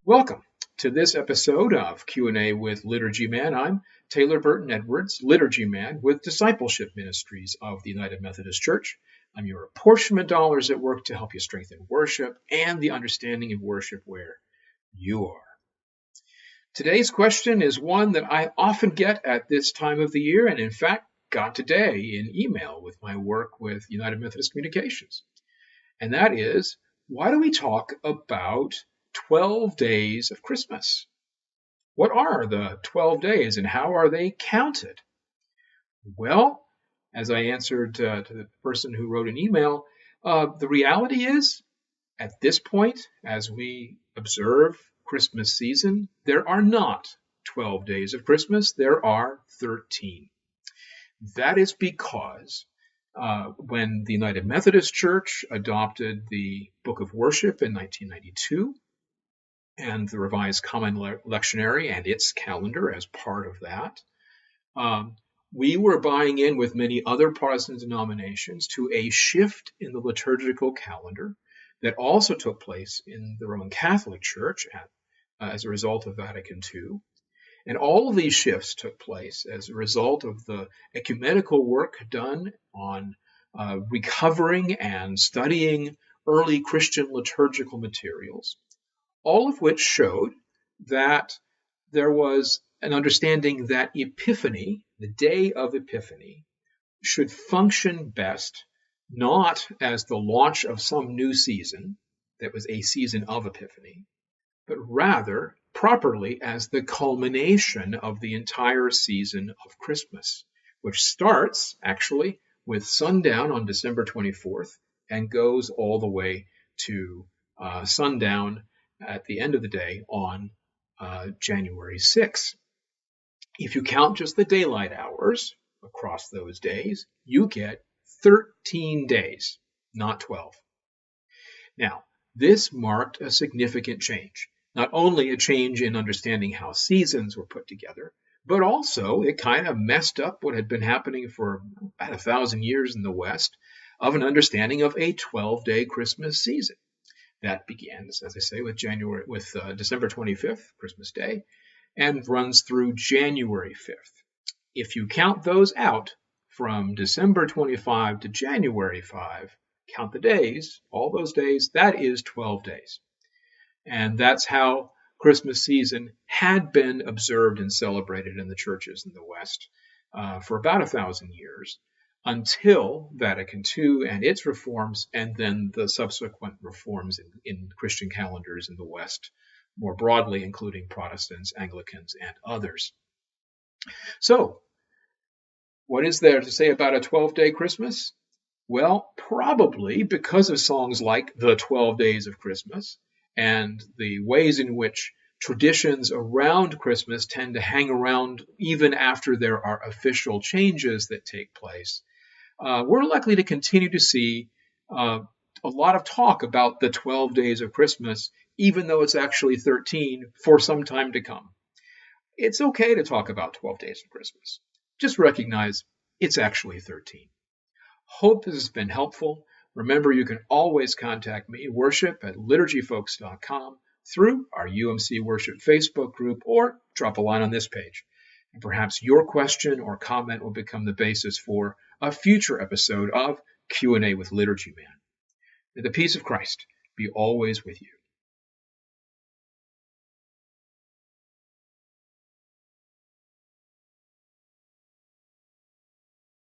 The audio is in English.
Welcome to this episode of Q&A with Liturgy Man. I'm Taylor Burton-Edwards, Liturgy Man with Discipleship Ministries of the United Methodist Church. I'm your apportionment dollars at work to help you strengthen worship and the understanding of worship where you are. Today's question is one that I often get at this time of the year, and in fact got today in email with my work with United Methodist Communications. And that is, why do we talk about 12 days of Christmas? What are the 12 days and how are they counted? Well, as I answered to the person who wrote an email, the reality is, at this point, as we observe Christmas season, there are not 12 days of Christmas, there are 13. That is because when the United Methodist Church adopted the Book of Worship in 1992, and the Revised Common Lectionary and its calendar as part of that, we were buying in with many other Protestant denominations to a shift in the liturgical calendar that also took place in the Roman Catholic Church as a result of Vatican II. And all of these shifts took place as a result of the ecumenical work done on recovering and studying early Christian liturgical materials, all of which showed that there was an understanding that Epiphany, the day of Epiphany, should function best not as the launch of some new season that was a season of Epiphany, but rather properly as the culmination of the entire season of Christmas, which starts actually with sundown on December 24th and goes all the way to sundown at the end of the day on January 6th. If you count just the daylight hours across those days, you get 13 days, not 12. Now, this marked a significant change. Not only a change in understanding how seasons were put together, but also it kind of messed up what had been happening for about 1,000 years in the West of an understanding of a 12-day Christmas season. That begins, as I say, with December 25th, Christmas Day, and runs through January 5th. If you count those out from December 25 to January 5, count the days, all those days, that is 12 days. And that's how Christmas season had been observed and celebrated in the churches in the West for about 1,000 years, until Vatican II and its reforms, and then the subsequent reforms in Christian calendars in the West, more broadly, including Protestants, Anglicans, and others. So, what is there to say about a 12-day Christmas? Well, probably because of songs like The 12 Days of Christmas and the ways in which traditions around Christmas tend to hang around even after there are official changes that take place, we're likely to continue to see a lot of talk about the 12 days of Christmas, even though it's actually 13 for some time to come. It's okay to talk about 12 days of Christmas. Just recognize it's actually 13. Hope this has been helpful. Remember, you can always contact me, worship@liturgyfolks.com, through our UMC Worship Facebook group, or drop a line on this page. And perhaps your question or comment will become the basis for a future episode of Q&A with Liturgy Man. May the peace of Christ be always with you.